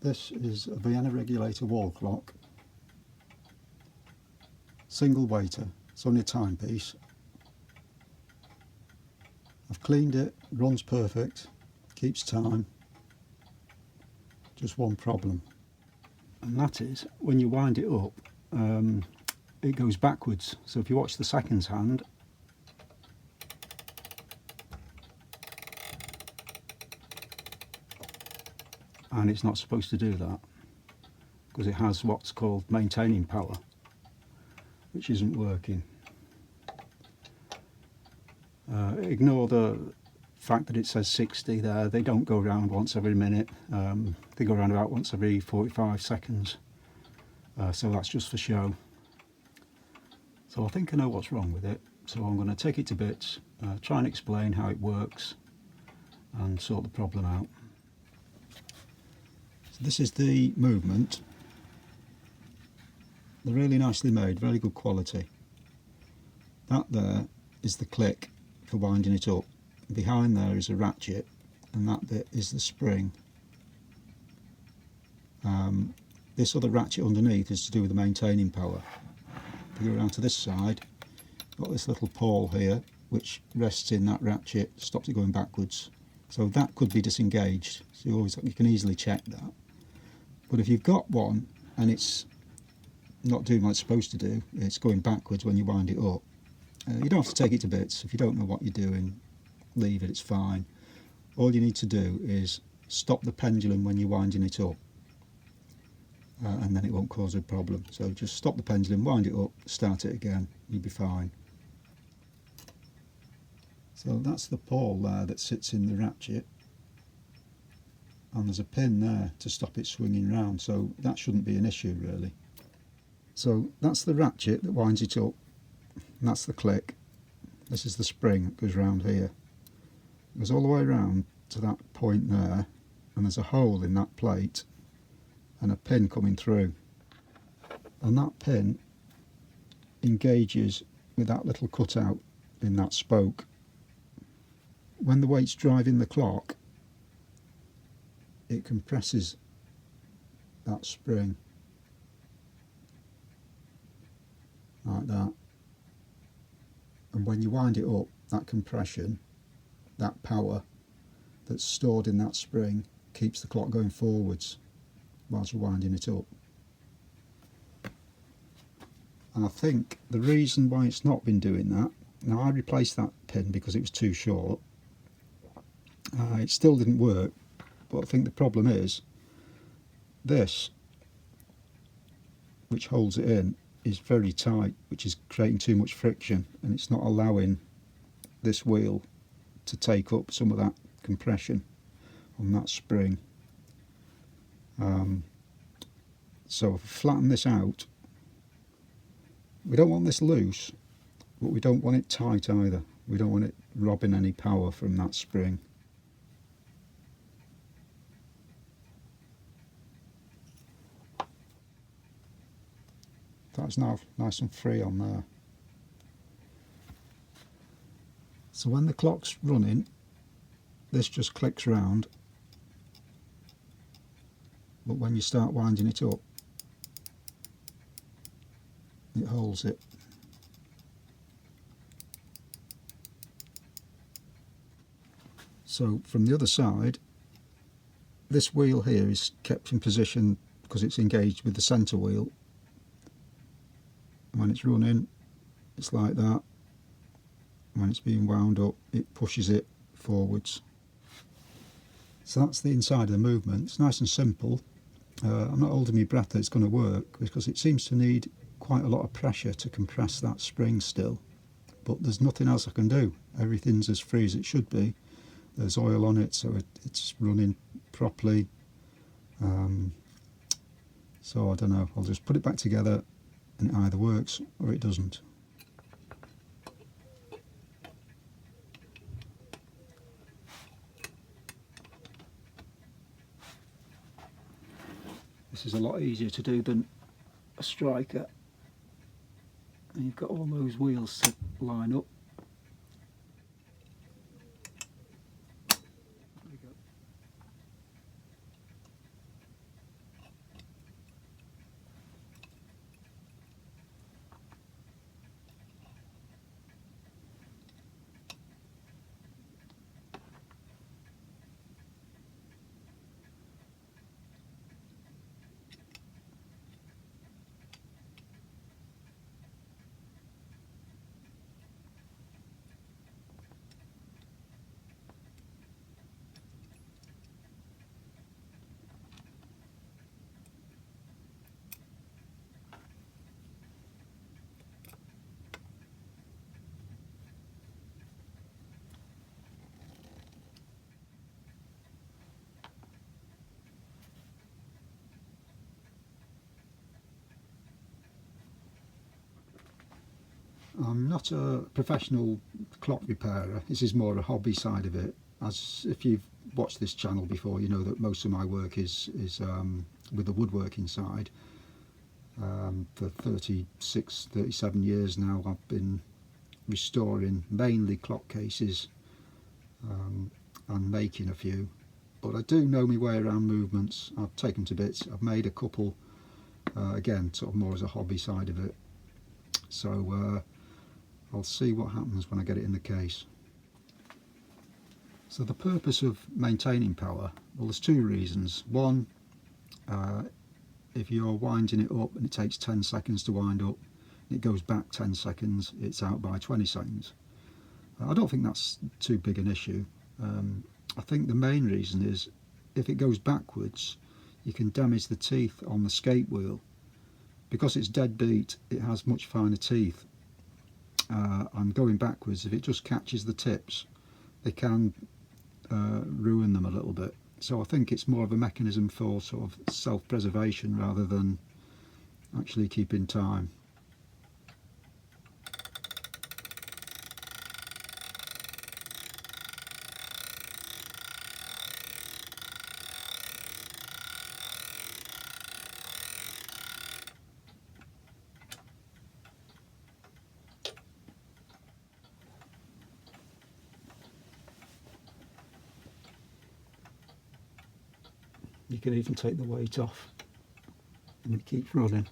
This is a Vienna Regulator wall clock, single waiter, it's only a timepiece. I've cleaned it, runs perfect, keeps time. Just one problem, and that is when you wind it up, it goes backwards. So if you watch the seconds hand, and it's not supposed to do that because it has what's called maintaining power, which isn't working. Ignore the fact that it says 60 there. They don't go round once every minute, they go around about once every 45 seconds, so that's just for show. So I think I know what's wrong with it, so I'm going to take it to bits, try and explain how it works and sort the problem out. So this is the movement. They're really nicely made, very good quality. That there is the click for winding it up. Behind there is a ratchet, and that bit is the spring. This other ratchet underneath is to do with the maintaining power. If you go around to this side, got this little pawl here which rests in that ratchet, stops it going backwards. So that could be disengaged, so you can easily check that. But if you've got one and it's not doing what it's supposed to do, it's going backwards when you wind it up, you don't have to take it to bits. If you don't know what you're doing, leave it, it's fine. All you need to do is stop the pendulum when you're winding it up, and then it won't cause a problem. So just stop the pendulum, wind it up, start it again, you'll be fine. So that's the pawl there that sits in the ratchet, and there's a pin there to stop it swinging round, so that shouldn't be an issue really. So that's the ratchet that winds it up, and that's the click. This is the spring that goes round here. It goes all the way around to that point there, and there's a hole in that plate and a pin coming through, and that pin engages with that little cutout in that spoke. When the weight's driving the clock, it compresses that spring like that, and when you wind it up, that compression, that power that's stored in that spring, keeps the clock going forwards whilst you're winding it up. And I think the reason why it's not been doing that, now I replaced that pin because it was too short, it still didn't work, but I think the problem is this, which holds it in, is very tight, which is creating too much friction, and it's not allowing this wheel to take up some of that compression on that spring. So if we flatten this out, we don't want this loose, but we don't want it tight either. We don't want it robbing any power from that spring. That's now nice and free on there. So when the clock's running, this just clicks round, but when you start winding it up, it holds it. So from the other side, this wheel here is kept in position because it's engaged with the centre wheel. When it's running, it's like that. When it's being wound up, it pushes it forwards. So that's the inside of the movement. It's nice and simple. I'm not holding my breath that it's going to work because it seems to need quite a lot of pressure to compress that spring still. But there's nothing else I can do. Everything's as free as it should be. There's oil on it, so it's running properly. So I don't know, I'll just put it back together and it either works or it doesn't. This is a lot easier to do than a striker, and you've got all those wheels to line up. There we go. I'm not a professional clock repairer. This is more a hobby side of it. As if you've watched this channel before, you know that most of my work is with the woodworking side. For 36, 37 years now, I've been restoring mainly clock cases and making a few. But I do know my way around movements. I've taken to bits. I've made a couple, again, sort of more as a hobby side of it. So I'll see what happens when I get it in the case. So the purpose of maintaining power, well, there's two reasons. One, if you're winding it up and it takes 10 seconds to wind up, and it goes back 10 seconds, it's out by 20 seconds. I don't think that's too big an issue. I think the main reason is if it goes backwards, you can damage the teeth on the skate wheel. Because it's dead beat, it has much finer teeth. And going backwards, if it just catches the tips, they can ruin them a little bit. So I think it's more of a mechanism for sort of self-preservation rather than actually keeping time. You can even take the weight off and it keeps running.